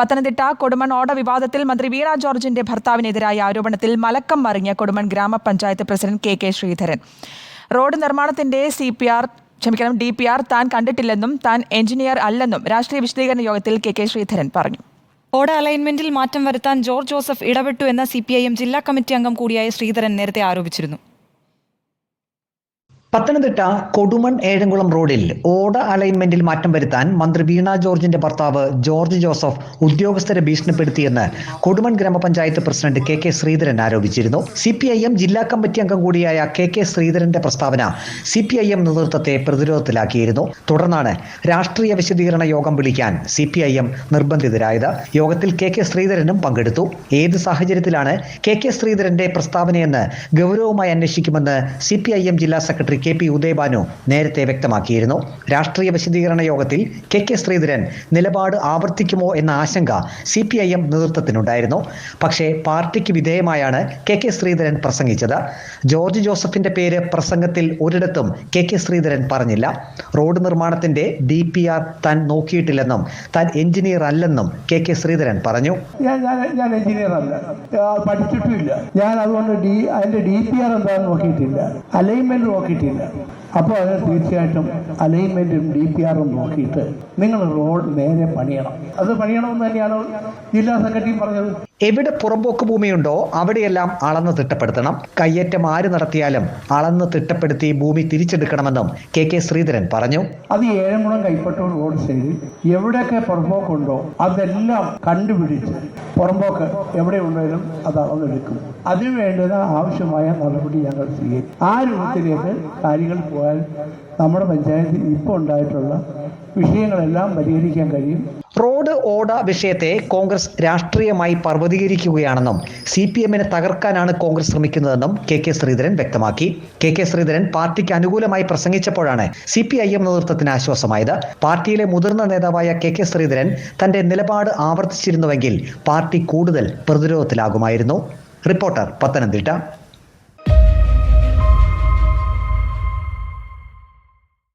പത്തനംതിട്ട കൊടുമൺ ഓട വിവാദത്തിൽ മന്ത്രി വീണ ജോർജിന്റെ ഭർത്താവിനെതിരായ ആരോപണത്തിൽ മലക്കം മറിഞ്ഞ കൊടുമൺ ഗ്രാമപഞ്ചായത്ത് പ്രസിഡന്റ് കെ ശ്രീധരൻ. റോഡ് നിർമ്മാണത്തിന്റെ DPR താൻ കണ്ടിട്ടില്ലെന്നും താൻ എഞ്ചിനീയർ അല്ലെന്നും രാഷ്ട്രീയ വിശദീകരണ യോഗത്തിൽ കെ ശ്രീധരൻ പറഞ്ഞു. ഓട അലൈൻമെന്റിൽ മാറ്റം വരുത്താൻ ജോർജ് ജോസഫ് ഇടപെട്ടു എന്ന CPIM ജില്ലാ കമ്മിറ്റി അംഗം കൂടിയായ ശ്രീധരൻ നേരത്തെ ആരോപിച്ചിരുന്നു. പത്തനംതിട്ട കൊടുമൺ ഏഴംകുളം റോഡിൽ ഓട അലൈൻമെന്റിൽ മാറ്റം വരുത്താൻ മന്ത്രി വീണ ജോർജിന്റെ ഭർത്താവ് ജോർജ് ജോസഫ് ഉദ്യോഗസ്ഥരെ ഭീഷണിപ്പെടുത്തിയെന്ന് കൊടുമൺ ഗ്രാമപഞ്ചായത്ത് പ്രസിഡന്റ് കെ ശ്രീധരൻ ആരോപിച്ചിരുന്നു. CPIM ജില്ലാ കമ്മിറ്റി അംഗം കൂടിയായ കെ ശ്രീധരന്റെ പ്രസ്താവന CPIM നേതൃത്വത്തെ പ്രതിരോധത്തിലാക്കിയിരുന്നു. തുടർന്നാണ് രാഷ്ട്രീയ വിശദീകരണ യോഗം വിളിക്കാൻ CPIM നിർബന്ധിതരായത്. യോഗത്തിൽ കെ ശ്രീധരനും പങ്കെടുത്തു. ഏത് സാഹചര്യത്തിലാണ് കെ ശ്രീധരന്റെ പ്രസ്താവനയെന്ന് ഗൗരവമായി അന്വേഷിക്കുമെന്ന് CPIM ജില്ലാ സെക്രട്ടറി KP ഉദയഭാനു നേരത്തെ വ്യക്തമാക്കിയിരുന്നു. രാഷ്ട്രീയ വിശദീകരണ യോഗത്തിൽ കെ ശ്രീധരൻ നിലപാട് ആവർത്തിക്കുമോ എന്ന ആശങ്ക CPIM നേതൃത്വത്തിനുണ്ടായിരുന്നു. പക്ഷേ പാർട്ടിക്ക് വിധേയമായാണ് കെ ശ്രീധരൻ പ്രസംഗിച്ചത്. ജോർജ് ജോസഫിന്റെ പേര് പ്രസംഗത്തിൽ ഒരിടത്തും കെ ശ്രീധരൻ പറഞ്ഞില്ല. റോഡ് നിർമ്മാണത്തിന്റെ DPR താൻ നോക്കിയിട്ടില്ലെന്നും താൻ എഞ്ചിനീയർ അല്ലെന്നും കെ ശ്രീധരൻ പറഞ്ഞു. ഞാൻ എഞ്ചിനീയർ അല്ല, പഠിച്ചിട്ടില്ല. ഞാൻ അതുകൊണ്ട് അതിന്റെ DPR എന്താണെന്ന് നോക്കിയിട്ടില്ല, അലൈൻമെന്റ് നോക്കിയിട്ടില്ല. അപ്പോൾ അത് തീർച്ചയായിട്ടും അലൈൻമെന്റും DPR-ഉം നോക്കിയിട്ട് നിങ്ങൾ റോഡ് നേരെ പണിയണം. അത് പണിയണമെന്ന് തന്നെയാണ് ജില്ലാ സെക്രട്ടറി പറഞ്ഞത്. എവിടെ പുറമ്പോക്ക് ഭൂമിയുണ്ടോ അവിടെയെല്ലാം അളന്ന് തിട്ടപ്പെടുത്തണം. കയ്യേറ്റം ആര് നടത്തിയാലും അളന്ന് തിട്ടപ്പെടുത്തി ഭൂമി തിരിച്ചെടുക്കണമെന്നും കെ ശ്രീധരൻ പറഞ്ഞു. അത് ഏഴംകുളം കൈപ്പറ്റൂർ റോഡ് സൈഡിൽ എവിടെയൊക്കെ പുറമ്പോക്കുണ്ടോ അതെല്ലാം കണ്ടുപിടിച്ച് പുറമ്പോക്ക് എവിടെ ഉണ്ടെങ്കിലും അത് അളന്നെടുക്കും. അതിനു വേണ്ടുന്ന ആവശ്യമായ നടപടി ഞങ്ങൾ സ്വീകരിക്കും. ആ രൂപത്തിലേക്ക് കാര്യങ്ങൾ പോയാൽ നമ്മുടെ പഞ്ചായത്തിൽ ഇപ്പോൾ ഉണ്ടായിട്ടുള്ള വിഷയങ്ങളെല്ലാം പരിഹരിക്കാൻ കഴിയും. റോഡ് ഓട വിഷയത്തെ കോൺഗ്രസ് രാഷ്ട്രീയമായി പർവ്വതീകരിക്കുകയാണെന്നും CPM-നെ തകർക്കാനാണ് കോൺഗ്രസ് ശ്രമിക്കുന്നതെന്നും കെ ശ്രീധരൻ വ്യക്തമാക്കി. കെ ശ്രീധരൻ പാർട്ടിക്ക് അനുകൂലമായി പ്രസംഗിച്ചപ്പോഴാണ് CPIM നേതൃത്വത്തിന് ആശ്വാസമായത്. പാർട്ടിയിലെ മുതിർന്ന നേതാവായ കെ ശ്രീധരൻ തന്റെ നിലപാട് ആവർത്തിച്ചിരുന്നുവെങ്കിൽ പാർട്ടി കൂടുതൽ പ്രതിരോധത്തിലാകുമായിരുന്നു. റിപ്പോർട്ടർ, പത്തനംതിട്ട.